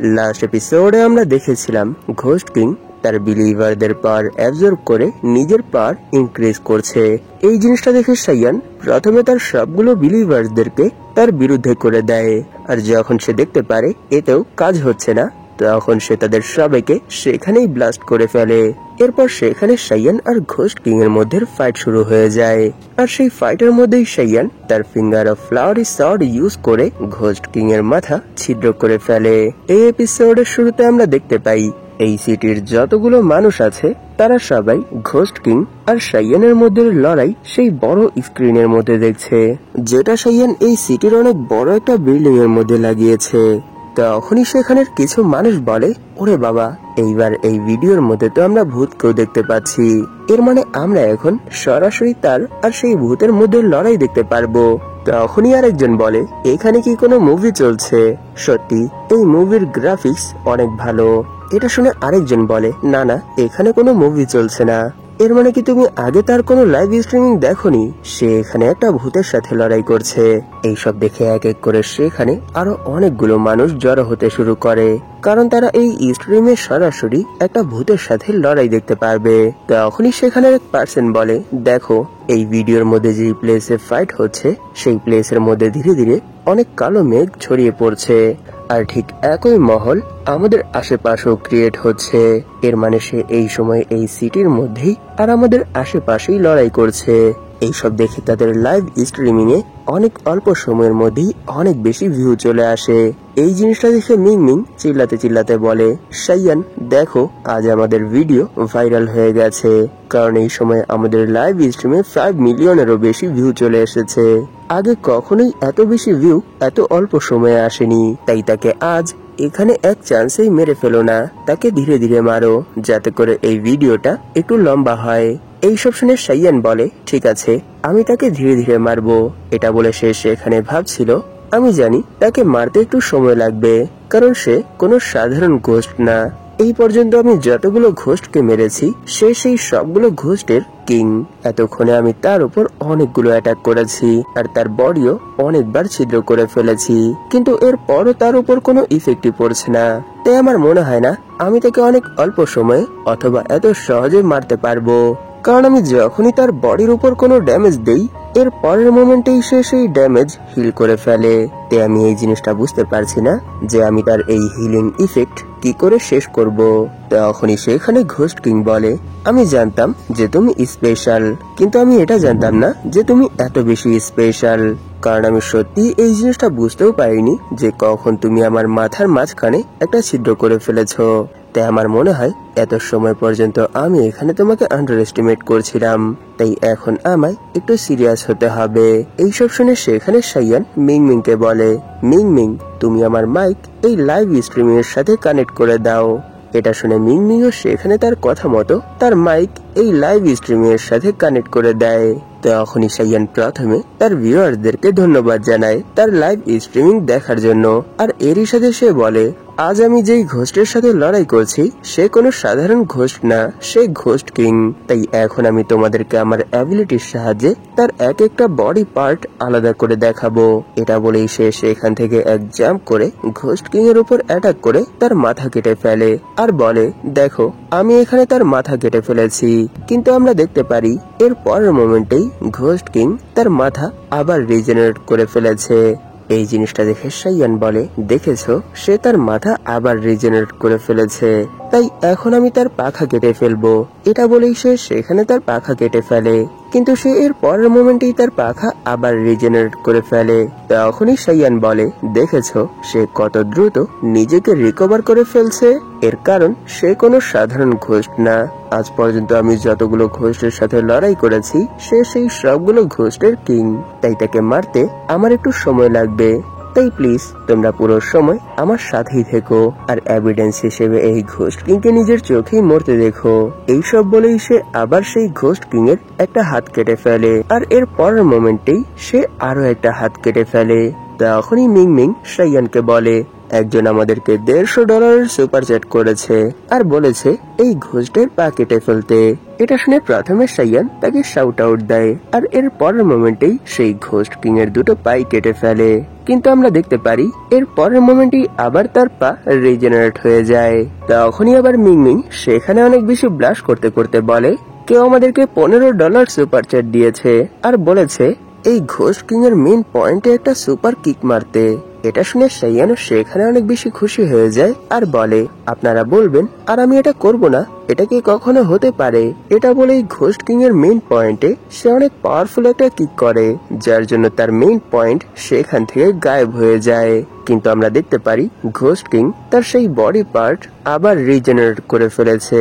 Last এপিসোডে আমরা দেখেছিলাম ঘোস্ট কিং তার বিলিভারদের পাওয়ার অ্যাবজর্ব করে নিজের পাওয়ার ইনক্রিজ করছে। এই জিনিসটা দেখে সাইয়ান প্রথমে তার সবগুলো বিলিভারদেরকে তার বিরুদ্ধে করে দেয়, আর যখন সে দেখতে পারে এতেও কাজ হচ্ছে না তখন সে তাদের সবাইকে সেখানেই ব্লাস্ট করে ফেলে। এরপর সেখানে সাইয়ান আর ঘোস্ট কিং এর মধ্যে ফাইট শুরু হয়ে যায়, আর সেই ফাইটের মধ্যেই সাইয়ান তার finger of flowery sword use করে ঘোস্ট কিং এর মাথা ছিদ্র করে ফেলে। এই এপিসোডের শুরুতে আমরা দেখতে পাই এই সিটির যতগুলো মানুষ আছে তারা সবাই ঘোস্ট কিং আর সাইয়ানের মধ্যে লড়াই সেই বড় স্ক্রিনের মধ্যে দেখছে, যেটা সাইয়ান এই সিটির অনেক বড় একটা বিল্ডিং এর মধ্যে লাগিয়েছে। তখনই সেখানের কিছু মানুষ বলে, ওরে বাবা, এইবার এই ভিডিওর মধ্যে তো আমরা ভূতকেও দেখতে পাচ্ছি, এর মানে আমরা এখন সরাসরি তার আর সেই ভূতের মধ্যে লড়াই দেখতে পারবো। তখনই আরেকজন বলে, এখানে কি কোনো মুভি চলছে? সত্যি এই মুভির গ্রাফিক্স অনেক ভালো। এটা শুনে আরেকজন বলে, না না, এখানে কোনো মুভি চলছে না। এর মানে কি তুমি আগে তার কোনো লাইভ স্ট্রিমিং দেখোনি? সে এখানে একটা ভূতের সাথে লড়াই করছে। এইসব দেখে এক এক করে সেখানে আরো অনেকগুলো মানুষ জড়ো হতে শুরু করে, কারণ তারা এই স্ট্রিমে সরাসরি একটা ভূতের সাথে লড়াই দেখতে পারবে। তখনই সেখানে এক পার্সন বলে, দেখো এই ভিডিওর মধ্যে যে প্লেসে ফাইট হচ্ছে সেই প্লেসের মধ্যে ধীরে ধীরে অনেক কালো মেঘ ছড়িয়ে পড়ছে, আর ঠিক একই মহল আমাদের আশেপাশেও ক্রিয়েট হচ্ছে। এর মানে সে এই সময় এই সিটির মধ্যেই আর আমাদের আশেপাশেই লড়াই করছে। এইসব দেখে তাদের লাইভ স্ট্রিমিং এ অনেক অল্প সময়ের মধ্যেই অনেক বেশি ভিউ চলে আসে। এই জিনিসটা দেখে মিং মিং চিল্লাতে চিল্লাতে বলে, সাইয়ান দেখো, আজ আমাদের ভিডিও ভাইরাল হয়ে গেছে, কারণ এই সময় আমাদের লাইভ স্ট্রিমে 5 মিলিয়নেরও বেশি ভিউ চলে এসেছে। আগে কখনোই এত বেশি ভিউ এত অল্প সময়ে আসেনি, তাই তাকে আজ এখানে এক চান্সেই মেরে ফেলো না, তাকে ধীরে ধীরে মারো যাতে করে এই ভিডিওটা একটু লম্বা হয়। এইসব শুনে সাইয়ান বলে, ঠিক আছে, আমি তাকে ধীরে ধীরে মারবো। এটা বলে সে সেখানে ভাবছিল, আমি জানি তাকে মারতে একটু সময় লাগবে, কারণ সে কোনো সাধারণ ঘোস্ট না। এই পর্যন্ত আমি যতগুলো ঘোস্টকে মেরেছি সে সেই সবগুলো ঘোস্টের কিং। এতক্ষণে আমি তার উপর অনেকগুলো অ্যাটাক করেছি আর তার বডিও অনেকবার ছিদ্র করে ফেলেছি, কিন্তু এর পরও তার উপর কোনো ইফেক্টই পড়ছে না। তাই আমার মনে হয় না আমি তাকে অনেক অল্প সময়ে অথবা এত সহজে মারতে পারবো, কারণ আমি যখনই তার বডির উপর কোনো ড্যামেজ দেই এর পরের মোমেন্টেই সে সেই ড্যামেজ হিল করে ফেলে। তাই আমি এই জিনিসটা বুঝতে পারছি না যে আমি তার এই হিলিং ইফেক্ট কি করে শেষ করব। তখনই সেখানে ঘোস্ট কিং বলে, আমি জানতাম যে তুমি স্পেশাল, কিন্তু আমি এটা জানতাম না যে তুমি এত বেশি স্পেশাল, কারণ আমি সত্যি এই জিনিসটা বুঝতেও পারিনি যে কখন তুমি আমার মাথার মাঝখানে একটা ছিদ্র করে ফেলেছো। তাই আমার মনে হয় এত সময় পর্যন্ত আমি এখানে তোমাকে আন্ডার এস্টিমেট করছিলাম, তাই এখন আমায় একটু সিরিয়াস হতে হবে। এইসব শুনে সেখানে সাইয়ান মিং মিং কে বলে, মিং মিং, তুমি আমার মাইক এই লাইভ স্ট্রিমিং এর সাথে কানেক্ট করে দাও। এটা শুনে মিং মিংও সেখানে তার কথা মতো তার মাইক এই লাইভ স্ট্রিমিং এর সাথে কানেক্ট করে দেয়। তখনই সাইয়ান প্রথমে তার ভিউয়ারদেরকে ধন্যবাদ জানায় তার লাইভ স্ট্রিমিং দেখার জন্য, আর এরই সাথে সে বলে, আজ আমি যেই ঘোস্টের সাথে লড়াই করছি সে কোনো সাধারণ ঘোস্ট না, সে ঘোস্ট কিং। তাই এখন আমি তোমাদেরকে আমার অ্যাবিলিটির সাহায্যে তার এক একটা বডি পার্ট আলাদা করে দেখাবো। এটা বলেই সে সেখান থেকে এক জাম্প করে ঘোস্ট কিং এর উপর অ্যাটাক করে তার মাথা কেটে ফেলে আর বলে, দেখো আমি এখানে তার মাথা কেটে ফেলেছি। কিন্তু আমরা দেখতে পারি এর পরের মোমেন্টেই ঘোস্ট কিং তার মাথা আবার রিজেনারেট করে ফেলেছে। এই জিনিসটা দেখে সাইয়ান বলে, দেখেছো, সে তার মাথা আবার রিজেনারেট করে ফেলেছে, তাই এখন আমি তার পাখা কেটে ফেলবো। এটা বলেই সে সেখানে তার পাখা কেটে ফেলে, কিন্তু সে এর পরের মোমেন্টেই তার পাখা আবার রিজেনারেট করে ফেলে। তখনই সাইয়ান বলে, দেখেছো সে কত দ্রুত নিজেকে রিকভার করে ফেলছে, এর কারণ সে কোনো সাধারণ ঘোস্ট না। আজ পর্যন্ত আমি যতগুলো ঘোস্টের সাথে লড়াই করেছি সে সেই সবগুলো ঘোস্টের কিং, তাই তাকে মারতে আমার একটু সময় লাগবে। তাই প্লিজ তোমরা পুরো সময় আমার সাথেই থেকো, আর এভিডেন্স হিসেবে এই ঘোস্ট কিংকে নিজের চোখেই মরতে দেখো। এইসব বলেই সে আবার সেই ঘোস্ট কিং এর একটা হাত কেটে ফেলে, আর এর পরের মোমেন্টেই সে আরো একটা হাত কেটে ফেলে। তখনই মিং মিং সাইয়ানকে বলে, একজন আমাদেরকে $150 সুপার চ্যাট করেছে আর বলেছে এই ঘোস্টের পা কেটে ফেলতে। এটা শুনে প্রথমে সাইয়ান তাকে শাউট আউট দেয় আর এর পরের মোমেন্টেই সেই ঘোস্ট কিং এর দুটো পাই কেটে ফেলে। কিন্তু আমরা দেখতে পারি এর পরের মোমেন্টেই আবার তার পা রিজেনারেট হয়ে যায়। তখনই আবার মিংমিং সেখানে অনেক বেশি ব্লাশ করতে করতে বলে কেউ আমাদেরকে $15 সুপার চ্যাট দিয়েছে আর বলেছে এই ঘোস্ট কিং এর মেইন পয়েন্টে একটা সুপার কিক মারতে। এটা শুনে সাইয়ান সেখানে অনেক বেশি খুশি হয়ে যায় আর বলে আপনারা বলবেন আর আমি এটা করব না, এটা কি কখনো হতে পারে? এটা বলে ঘোস্ট কিং এর মেইন পয়েন্টে সে অনেক পাওয়ারফুল একটা কিক করে যার জন্য তার মেইন পয়েন্ট সেখান থেকে গায়েব হয়ে যায়। কিন্তু আমরা দেখতে পারি ঘোস্ট কিং তার সেই বডি পার্ট আবার রিজেনারেট করে ফেলেছে।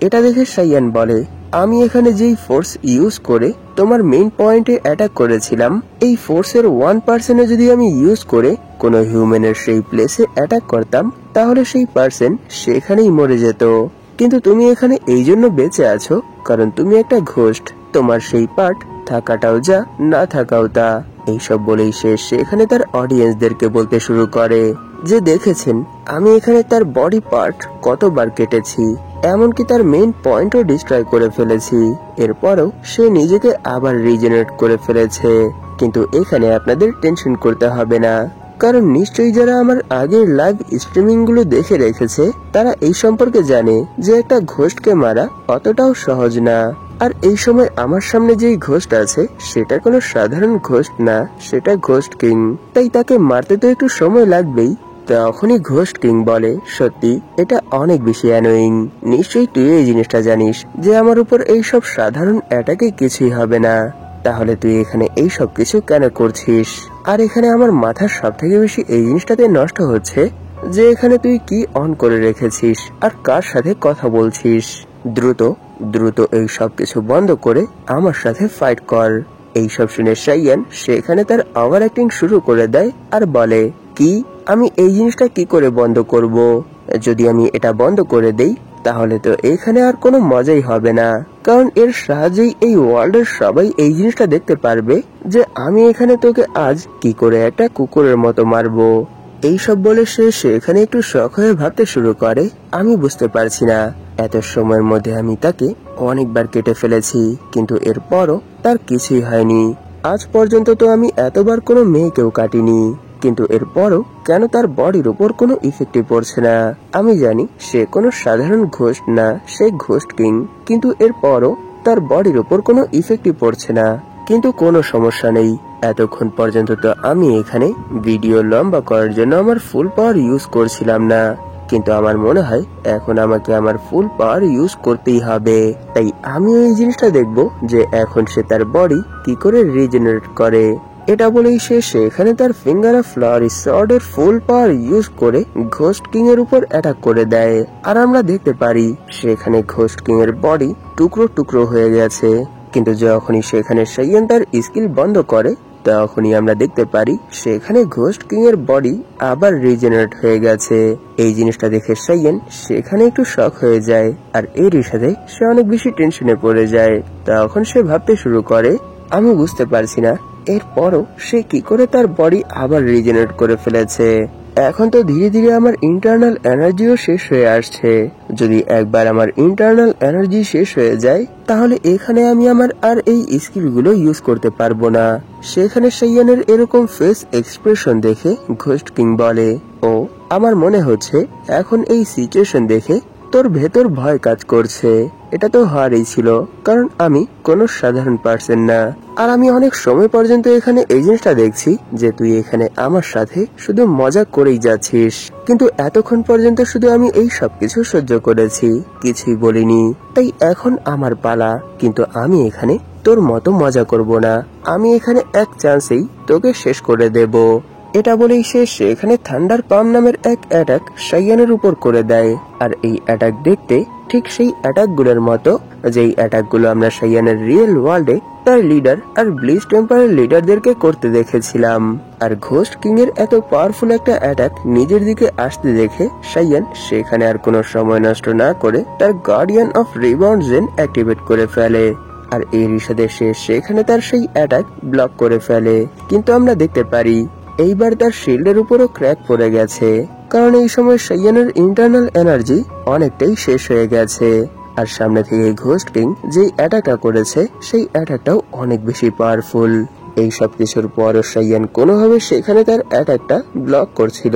এটা দেখে সাইয়ান বলে আমি এখানে যেই ফোর্স ইউজ করে তোমার মেইন পয়েন্টে অ্যাটাক করেছিলাম, এই ফোর্সের 1% যদি আমি ইউজ করে কোনো হিউম্যানের সেই প্লেসে অ্যাটাক করতাম তাহলে সেই পার্সন সেখানেই মরে যেত। কিন্তু তুমি এখানে এই জন্য বেঁচে আছো কারণ তুমি একটা ঘোস্ট, তোমার সেই পার্ট থাকাটাও যা না থাকাও তা। এইসব বলেই সে সেখানে তার অডিয়েন্সদেরকে বলতে শুরু করে যে দেখেছেন আমি এখানে তার বডি পার্ট কতবার কেটেছি, এমনকি তার মেইন পয়েন্টও ডিস্ট্রয় করে ফেলেছি, এরপরও সে নিজেকে আবার রিজেনারেট করে ফেলেছে। কিন্তু এখানে আপনাদের টেনশন করতে হবে না কারণ নিশ্চয়ই যারা আমার আগের লাইভ স্ট্রিমিং গুলো দেখে রেখেছে তারা এই সম্পর্কে জানে যে একটা ঘোস্টকে মারা অতটাও সহজ না। আর এই সময় আমার সামনে যেই ঘোস্ট আছে সেটা কোনো সাধারণ ঘোস্ট না, সেটা ঘোস্ট কিং, তাই তাকে মারতে তো একটু সময় লাগবেই। তখনই ঘোস্ট কিং বলে সত্যি এটা অনেক বেশি অ্যানোয়িং, নিশ্চয়ই তুই এই জিনিসটা জানিস যে আমার উপর এইসব সাধারণ অ্যাটাকে কিছুই হবে না, তাহলে তুই এখানে এই সব কিছু কেন করছিস? আর এখানে আমার মাথার সব থেকে বেশি এই জিনিসটাতে নষ্ট হচ্ছে যে এখানে তুই কি অন করে রেখেছিস আর কার সাথে কথা বলছিস। দ্রুত দ্রুত এই সব কিছু বন্ধ করে আমার সাথে ফাইট কর। এইসব শুনে সাইয়ান সেখানে তার ওভার অ্যাক্টিং শুরু করে দেয় আর বলে কি আমি এই জিনিসটা কি করে বন্ধ করব? যদি আমি এটা বন্ধ করে দেই তাহলে তো এখানে আর কোনো মজাই হবে না, কারণ এর সাহায্যেই এই ওয়ার্ল্ডের সবাই এই জিনিসটা দেখতে পারবে যে আমি এখানে তোকে আজ কি করে একটা কুকুরের মতো মারবো। এইসব বলে সে সেখানে একটু শখ হয়ে ভাবতে শুরু করে আমি বুঝতে পারছি না এত সময়ের মধ্যে আমি তাকে অনেকবার কেটে ফেলেছি কিন্তু এরপরও তার কিছুই হয়নি। আজ পর্যন্ত তো আমি এতবার কোনো মেয়েকেও কাটিনি, কিন্তু এরপরও কেন তার বডির উপর কোনো ইফেক্টই পড়ছে না? আমি জানি সে কোনো সাধারণ ঘোস্ট না, সে ঘোস্ট কিং, কিন্তু এরপরও তার বডির উপর কোনো ইফেক্টই পড়ছে না। কিন্তু কোনো সমস্যা নেই, এতক্ষণ পর্যন্ত তো আমি এখানে ভিডিও লম্বা করার জন্য আমার ফুল পাওয়ার ইউজ করছিলাম না, কিন্তু আমার মনে হয় এখন আমাকে আমার ফুল পাওয়ার ইউজ করতেই হবে। তাই আমি এই জিনিসটা দেখবো যে এখন সে তার বডি কি করে রিজেনারেট করে। এটা বলেই সে সেখানে তার ফিঙ্গার অফ ফ্লাওয়ারি সর্ড এর ফুল পাওয়ার ইউজ করে ঘোস্ট কিং এর উপর অ্যাটাক করে দেয় আর আমরা দেখতে পারি সেখানে ঘোস্ট কিং এর বডি টুকরো টুকরো হয়ে গেছে। কিন্তু যখনই সেখানে সাইয়ান তার স্কিল বন্ধ করে তখনই আমরা দেখতে পারি সেখানে ঘোস্ট কিং এর বডি আবার রিজেনারেট হয়ে গেছে। এই জিনিসটা দেখে সাইয়ান সেখানে একটু শক হয়ে যায় আর এরই সাথে সে অনেক বেশি টেনশনে পড়ে যায়। তখন সে ভাবতে শুরু করে আমি বুঝতে পারছি না এরপরও সে কি করে তার বডি আবার রিজেনারেট করে ফেলেছে। এখন তো ধীরে ধীরে আমার ইন্টারনাল এনার্জিও শেষ হয়ে আসছে, যদি একবার আমার ইন্টারনাল এনার্জি শেষ হয়ে যায় তাহলে এখানে আমি আমার আর এই স্কিলগুলো ইউজ করতে পারবো না। সেখানে সাইয়ানের এরকম ফেস এক্সপ্রেশন দেখে ঘোস্ট কিং বলে ও আমার মনে হচ্ছে এখন এই সিচুয়েশন দেখে তোর ভেতর ভয় কাজ করছে। এটা তো হওয়ারই ছিল, কারণ আমি কোনো সাধারণ পার্সন না আর আমি অনেক সময় পর্যন্ত এখানে এই জিনিসটা দেখছি যে তুই এখানে আমার সাথে শুধু মজা করেই যাচ্ছিস, কিন্তু এতক্ষণ পর্যন্ত শুধু আমি এই সবকিছু সহ্য করেছি, কিছুই বলিনি। তাই এখন আমার পালা, কিন্তু আমি এখানে তোর মতো মজা করব না, আমি এখানে এক চান্সেই তোকে শেষ করে দেব। এটা বলেই সে সেখানে থান্ডার পাম নামের এক অ্যাটাক সাইয়ানের উপর করে দেয় আর এই অ্যাটাক দেখতে ঠিক সেই অ্যাটাক গুলোর মতো যেই অ্যাটাক গুলো আমরা সাইয়ানের রিয়েল ওয়ার্ল্ডে তার লিডার আর ব্লিজ টেম্পারের লিডারদেরকে করতে দেখেছিলাম। আর ঘোস্ট কিং এর এত পাওয়ারফুল একটা অ্যাটাক নিজের দিকে আসতে দেখে সাইয়ান সেখানে আর কোনো সময় নষ্ট না করে তার guardian of rebound gen activate করে ফেলে আর এরই সাথে সে সেখানে তার সেই অ্যাটাক ব্লক করে ফেলে। কিন্তু আমরা দেখতে পারি এইবার তার শিল্ডের উপরও ক্র্যাক পড়ে গেছে, কারণ এই সময় সাইয়ানের ইন্টারনাল এনার্জি অনেকটাই শেষ হয়ে গেছে। আর সামনে থেকে ঘোস্ট কিং যেই অ্যাটাকটা করেছে সেই অ্যাটাকটাও অনেক বেশি পাওয়ারফুল। এই সব কিছুর পরও সাইয়ান কোনোভাবে সেখানে তার অ্যাটাকটা ব্লক করছিল।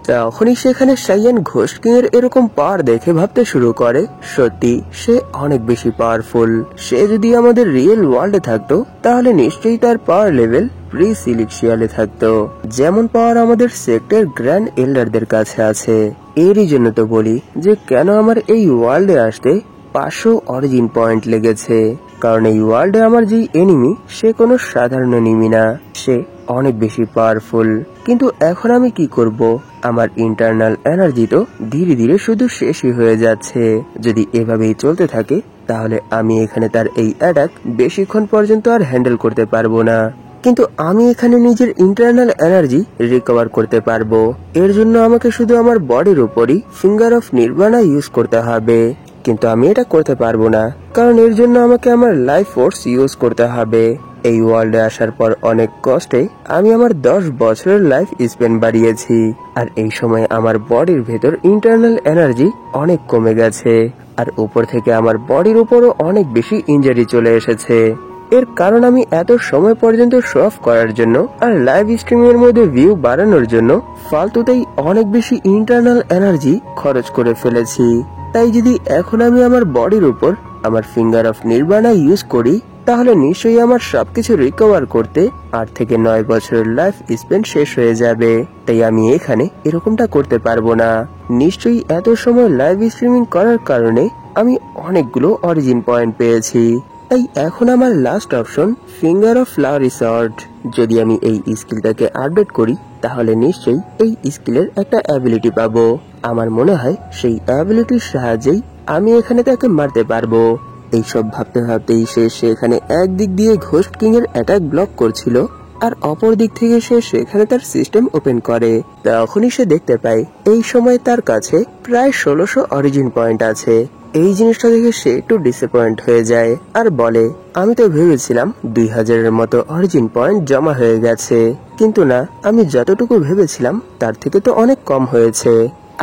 তখনই সেখানে সাইয়ান ঘোস্ট কিং এর এরকম পাওয়ার দেখে ভাবতে শুরু করে, সত্যি সে অনেক বেশি পাওয়ারফুল। সে যদি আমাদের রিয়েল ওয়ার্ল্ডে থাকতো তাহলে নিশ্চয়ই তার পাওয়ার লেভেল প্রি সিলিকশিয়ালে থাকতো, যেমন পাওয়ার আমাদের সেক্টর গ্র্যান্ড এল্ডারদের কাছে আছে। এরই জন্য তো বলি যে কেন আমার এই ওয়ার্ল্ডে আসতে 500 অরিজিন পয়েন্ট লেগেছে, কারণ এই ওয়ার্ল্ডে আমার যেই এনিমি সে কোনো সাধারণ এনিমি না, সে অনেক বেশি পাওয়ারফুল। কিন্তু এখন আমি কি করব? আমার ইন্টারনাল এনার্জি তো ধীরে ধীরে শুধু শেষই হয়ে যাচ্ছে। যদি এভাবেই চলতে থাকে তাহলে আমি এখানে তার এই অ্যাটাক বেশিক্ষণ পর্যন্ত আর হ্যান্ডেল করতে পারবো না। কিন্তু আমি এখানে নিজের ইন্টারনাল এনার্জি রিকভার করতে পারবো। এর জন্য আমাকে শুধু আমার বডির উপরই ফিঙ্গার অফ নির্বাণা ইউজ করতে হবে। কিন্তু আমি এটা করতে পারবো না, কারণ এর জন্য আমাকে আমার লাইফ ফোর্স ইউজ করতে হবে। এই ওয়ার্ল্ডে আসার পর অনেক কষ্টে আমি আমার 10 বছরের লাইফ স্পেন বাড়িয়েছি, আর এই সময় আমার বডির ভেতর ইন্টারনাল এনার্জি অনেক কমে গেছে, আর উপর থেকে আমার বডির উপরও অনেক বেশি ইনজারি চলে এসেছে। এর কারণ আমি এত সময় পর্যন্ত শো অফ করার জন্য আর লাইভ স্ট্রিমের মধ্যে ভিউ বাড়ানোর জন্য ফালতুতেই অনেক বেশি ইন্টারনাল এনার্জি খরচ করে ফেলেছি। তাই যদি এখন আমি আমার বডির উপর আমার ফিঙ্গার অফ নির্বাণা ইউজ করি তাহলে নিশ্চয়ই আমার সবকিছু রিকভার করতে 8 থেকে 9 বছরের লাইফ স্পেন শেষ হয়ে যাবে। তাই আমি এখানে এরকমটা করতে পারবো না। নিশ্চয়ই এত সময় লাইভ স্ট্রিমিং করার কারণে আমি অনেকগুলো অরিজিন পয়েন্ট পেয়েছি। তাই এখন আমার last option finger of flowery sort. যদি আমি এই স্কিলটাকে আপডেট করি তাহলে নিশ্চয়ই এই স্কিলের একটা অ্যাবিলিটি পাবো। আমার মনে হয় সেই অ্যাবিলিটির সাহায্যেই আমি এখানে তাকে মারতে পারবো। এইসব ভাবতে ভাবতেই সে সেখানে একদিক দিয়ে ঘোস্ট কিং এর অ্যাটাক ব্লক করছিল, আর অপর দিক থেকে সে সেখানে তার সিস্টেম ওপেন করে। তখনই সে দেখতে পায় এই সময় তার কাছে প্রায় 1600 অরিজিন পয়েন্ট আছে। এই জিনিসটা দেখে সে একটু ডিসঅ্যাপয়েন্ট হয়ে যায় আর বলে, আমি তো ভেবেছিলাম 2000-এর মতো অরিজিন পয়েন্ট জমা হয়ে গেছে, কিন্তু না, আমি যতটুকু ভেবেছিলাম তার থেকে তো অনেক কম হয়েছে।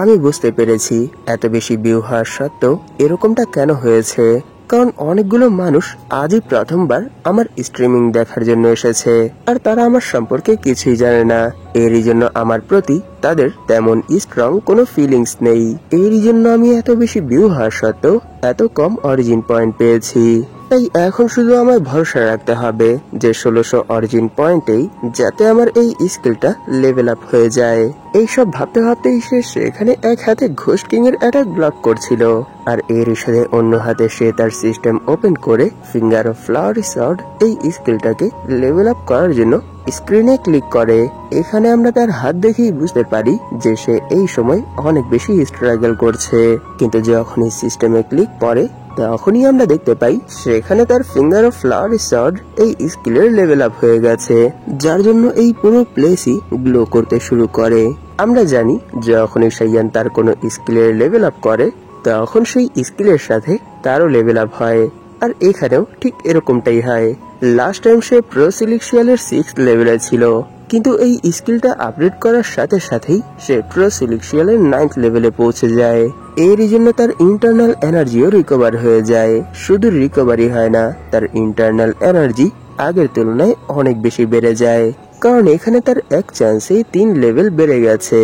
আমি বুঝতে পেরেছি এত বেশি ভিউ হওয়ার সত্ত্বেও এরকমটা কেন হয়েছে, কারণ অনেকগুলো মানুষ আজই প্রথমবার আমার স্ট্রিমিং দেখার জন্য এসেছে, আর তারা আমার সম্পর্কে কিছুই জানে না। এরই জন্য আমার প্রতি তাদের তেমন স্ট্রং কোনো ফিলিংস নেই। এরই জন্য আমি এত বেশি ভিউ হওয়ার সত্ত্বেও এত কম অরিজিন পয়েন্ট পেয়েছি। তাই এখন শুধু আমায় ভরসা রাখতে হবে যে 1600 অরিজিন পয়েন্টেই যাতে আমার এই স্কিলটা লেভেল আপ হয়ে যায়। এইসব ভাবতে ভাবতেই সে সেখানে এক হাতে ঘোস্ট কিং এর অ্যাটাক ব্লক করছিল, আর এর সাথে অন্য হাতে সে তার সিস্টেম ওপেন করে ফিঙ্গার অফ ফ্লাওয়ারি সর্ট এই স্কিলটাকে লেভেল আপ করার জন্য স্ক্রিনে ক্লিক করে। এখানে আমরা তার হাত দেখেই বুঝতে পারি যে সে এই সময় অনেক বেশি স্ট্রাগল করছে, কিন্তু যখনই সিস্টেমে ক্লিক করে তখনই আমরা দেখতে পাই সেখানে তার ফিঙ্গার অফ ফ্লাওয়ারি সর্ট এই স্কিলের লেভেল আপ হয়ে গেছে, যার জন্য এই পুরো প্লেসই গ্লো করতে শুরু করে। আমরা জানি যখনই সাইয়ান তার কোনো স্কিলের লেভেল আপ করে তখন সেই স্কিলের সাথে তারও লেভেল আপ হয়, আর এখানেও ঠিক এরকমটাই হয়। লাস্ট টাইম সে প্রো সিলিকশিয়ালের 6th লেভেলে ছিল, কিন্তু এই স্কিলটা আপডেট করার সাথে সাথেই সে প্রো সিলিকশিয়ালের 9th লেভেলে পৌঁছে যায়। এরই জন্য তার ইন্টারনাল এনার্জিও রিকভার হয়ে যায়। শুধু রিকভারি হয় না, তার ইন্টারনাল এনার্জি আগের তুলনায় অনেক বেশি বেড়ে যায়, কারণ এখানে তার এক চান্সেই 3 লেভেল বেড়ে গেছে।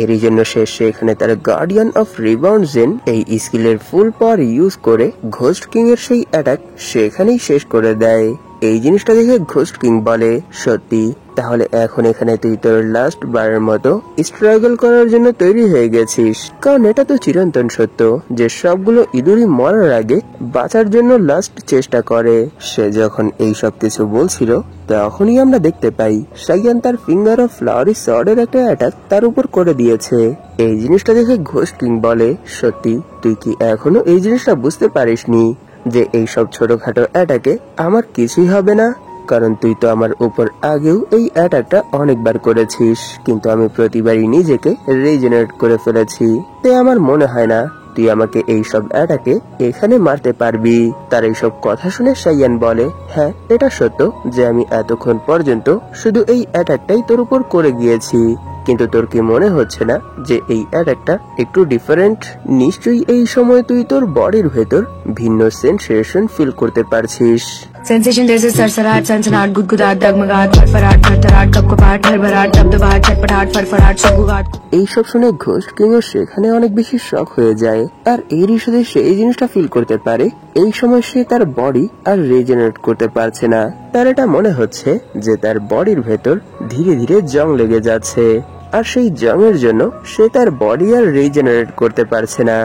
এরই জন্য সে সেখানে তার গার্ডিয়ান অফ রিবাউন্ড জেন এই স্কিলের ফুল পাওয়ার ইউজ করে ঘোস্ট কিং এর সেই অ্যাটাক সেখানেই শেষ করে দেয়। এই জিনিসটা দেখে ঘোস্ট কিং বলে, সত্যি তাহলে এখন এখানে তুই তোর লাস্ট বারের মতো স্ট্রাগল করার জন্য তৈরি হয়ে গেছিস, কারণ এটা তো চিরন্তন সত্য যে সবগুলো ইঁদুরই মরার আগে বাঁচার জন্য লাস্ট চেষ্টা করে। সে যখন এই সব কিছু বলছিল তখনই আমরা দেখতে পাই সাইয়ান তার ফিঙ্গার অফ ফ্লাওয়ারি সর্ডের একটা অ্যাটাক তার উপর করে দিয়েছে। এই জিনিসটা দেখে ঘোস্ট কিং বলে, সত্যি তুই কি এখনো এই জিনিসটা বুঝতে পারিসনি যে এই সব ছোটখাটো অ্যাটাকে আমার কিছুই হবে না, কারণ তুই তো আমার উপর আগেও এই অ্যাটাকটা অনেকবার করেছিস, কিন্তু আমি প্রতিবারই নিজেকে রিজেনারেট করে ফেলেছি। তাই আমার মনে হয় না তুই আমাকে এই সব অ্যাটাকে এখানে মারতে পারবি। তার এইসব কথা শুনে সাইয়ান বলে, হ্যাঁ এটা সত্য যে আমি এতক্ষণ পর্যন্ত শুধু এই অ্যাটাকটাই তোর উপর করে গিয়েছি, কিন্তু তোর কি মনে হচ্ছে না যে এই অ্যাটাকটা একটু ডিফারেন্ট? নিশ্চয়ই এই সময় তুই তোর বডির ভেতর ভিন্ন সেন্সেশন ফিল করতে পারছিস। सेंसेशन जैसे सरसराहट, सनसनाहट, गुदगुदाहट, डगमगाहट, फड़फड़ाहट, थरथराहट, कपकपाहट, भरभराहट, दबदबाहट, छटपटाहट, फड़फड़ाहट, सुगुगाहट। এইসব শুনে ঘোস্ট কিং সেখানে অনেক বেশি শক হয়ে যায়, আর এরই সাথে সে এই জিনিসটা ফিল করতে পারে এই সময় সে তার বডি আর রিজেনারেট করতে পারছে না। তার এটা মনে হচ্ছে যে তার বডির ভেতর ধীরে ধীরে জং লেগে যাচ্ছে, আর সেই জংয়ের জন্য সে তার বডি আর রিজেনারেট করতে পারছে না।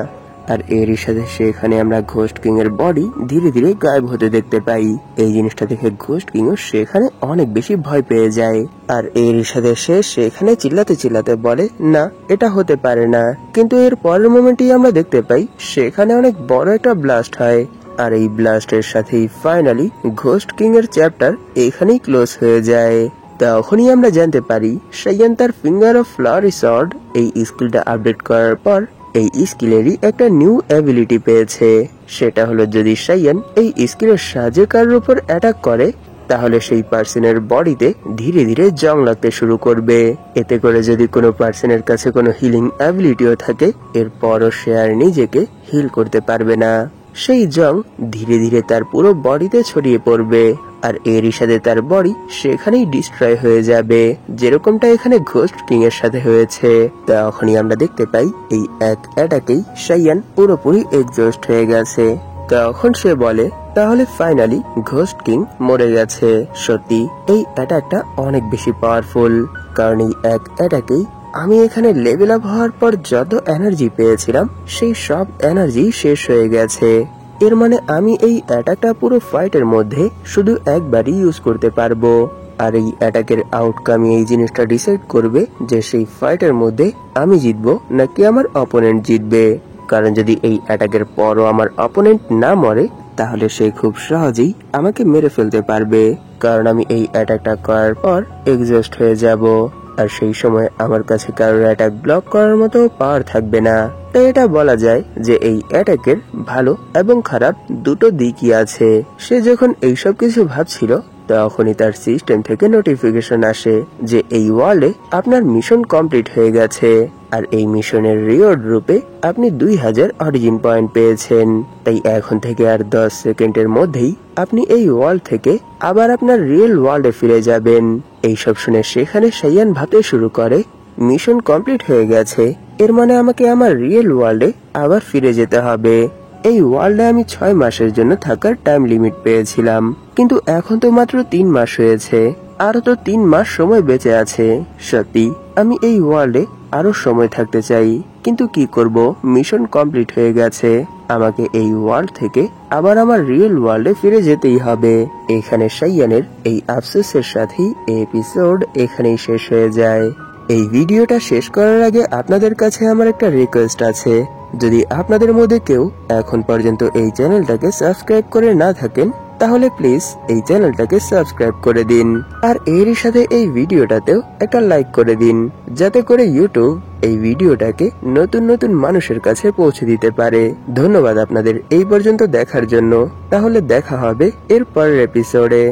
আর এরই সাথে সেখানে আমরা ঘোস্ট কিং এর বডি ধীরে ধীরে গায়েব হতে দেখতে পাই। এই জিনিসটা দেখে ঘোস্ট কিং সেখানে অনেক বেশি ভয় পেয়ে যায়, আর এরই সাথে সে সেখানে চিল্লাতে চিল্লাতে বলে, না এটা হতে পারে না। কিন্তু এর পরের মোমেন্টেই আমরা দেখতে পাই সেখানে অনেক বড় একটা ব্লাস্ট হয়, আর এই ব্লাস্টের সাথেই ফাইনালি ঘোস্ট কিং এর চ্যাপ্টার এখানেই ক্লোজ হয়ে যায়। তখনই আমরা জানতে পারি সাইয়ান তার ফিঙ্গার অফ ফ্লাওয়ারি সর্ড এই স্কিলটা আপডেট করার পর এই স্কিলেরই একটা নিউ অ্যাবিলিটি পেয়েছে। সেটা হলো যদি সাইয়ান এই স্কিলের সাহায্যে কারোর উপর অ্যাটাক করে তাহলে সেই পার্সনের বডিতে ধীরে ধীরে জং লাগতে শুরু করবে। এতে করে যদি কোনো পার্সনের কাছে কোনো হিলিং অ্যাবিলিটিও থাকে এরপরও সে আর নিজেকে হিল করতে পারবে না। সেই জং ধীরে ধীরে তার পুরো বডিতে ছড়িয়ে পড়বে, আর এরই সাথে তার বডি সেখানেই ডিস্ট্রয় হয়ে যাবে, যেরকমটা এখানে ঘোস্ট কিং এর সাথে হয়েছে। তখনই আমরা দেখতে পাই এই এক অ্যাটাকেই সাইয়ান পুরোপুরি এক্সজস্ট হয়ে গেছে। তখন সে বলে, তাহলে ফাইনালি ঘোস্ট কিং মরে গেছে। সত্যি এই অ্যাটাকটা অনেক বেশি পাওয়ারফুল, কারণ এই এক অ্যাটাকেই আমি এখানে লেভেল আপ হওয়ার পর যত এনার্জি পেয়েছিলাম সেই সব এনার্জি শেষ হয়ে গেছে। এর মানে আমি এই অ্যাটাকটা পুরো ফাইটের মধ্যে শুধু একবারই ইউজ করতে পারবো, আর এই অ্যাটাকের আউটকামই এই জিনিসটা ডিসাইড করবে যে সেই ফাইটের মধ্যে আমি জিতবো নাকি আমার অপোনেন্ট জিতবে। কারণ যদি এই অ্যাটাকের পরও আমার অপোনেন্ট না মরে তাহলে সে খুব সহজেই আমাকে মেরে ফেলতে পারবে, কারণ আমি এই অ্যাটাকটা করার পর এক্সজস্ট হয়ে যাব, আর সেই সময় আমার কাছে কারোর অ্যাটাক ব্লক করার মতো পাওয়ার থাকবে না। তাই এটা বলা যায় যে এই অ্যাটাকের ভালো এবং খারাপ দুটো দিকই আছে। সে যখন এইসব কিছু ভাবছিল তখনই তার সিস্টেম থেকে নোটিফিকেশন আসে যে এই ওয়ার্ল্ডে আপনার মিশন কমপ্লিট হয়ে গেছে, আর এই মিশনের রিওয়ার্ড রূপে আপনি 2000 অরিজিন পয়েন্ট পেয়েছেন। তাই এখন থেকে আর 10 সেকেন্ডের মধ্যেই আপনি এই ওয়ার্ল্ড থেকে আবার আপনার রিয়েল ওয়ার্ল্ডে ফিরে যাবেন। এইসব শুনে সেখানে সাইয়ান ভাবতে শুরু করে, মিশন কমপ্লিট হয়ে গেছে, এর মানে আমাকে আমার রিয়েল ওয়ার্ল্ডে আবার ফিরে যেতে হবে। এই ওয়ার্ল্ডে আমি 6 মাসের জন্য থাকার টাইম লিমিট পেয়েছিলাম, কিন্তু এখন তো মাত্র 3 মাস হয়েছে, আরো তো 3 মাস সময় বেঁচে আছে। সত্যি আমি এই ওয়ার্ল্ডে আরো সময় থাকতে চাই, কিন্তু কি করব, মিশন কমপ্লিট হয়ে গেছে, আমাকে এই ওয়ার্ল্ড থেকে আবার আমার রিয়েল ওয়ার্ল্ডে ফিরে যেতেই হবে। এখানে সাইয়ানের এই আফসোসের সাথেই এপিসোড এখানেই শেষ হয়ে যায়। এই ভিডিওটা শেষ করার আগে আপনাদের কাছে আমার একটা রিকোয়েস্ট আছে, যদি আপনাদের মধ্যে কেউ এখন পর্যন্ত এই চ্যানেলটাকে সাবস্ক্রাইব করে না থাকেন তাহলে প্লিজ এই চ্যানেলটাকে সাবস্ক্রাইব করে দিন, আর এরই সাথে এই ভিডিওটাতেও একটা লাইক করে দিন, যাতে করে ইউটিউব এই ভিডিওটাকে নতুন নতুন মানুষের কাছে পৌঁছে দিতে পারে। ধন্যবাদ আপনাদের এই পর্যন্ত দেখার জন্য। তাহলে দেখা হবে এর পরের এপিসোডে।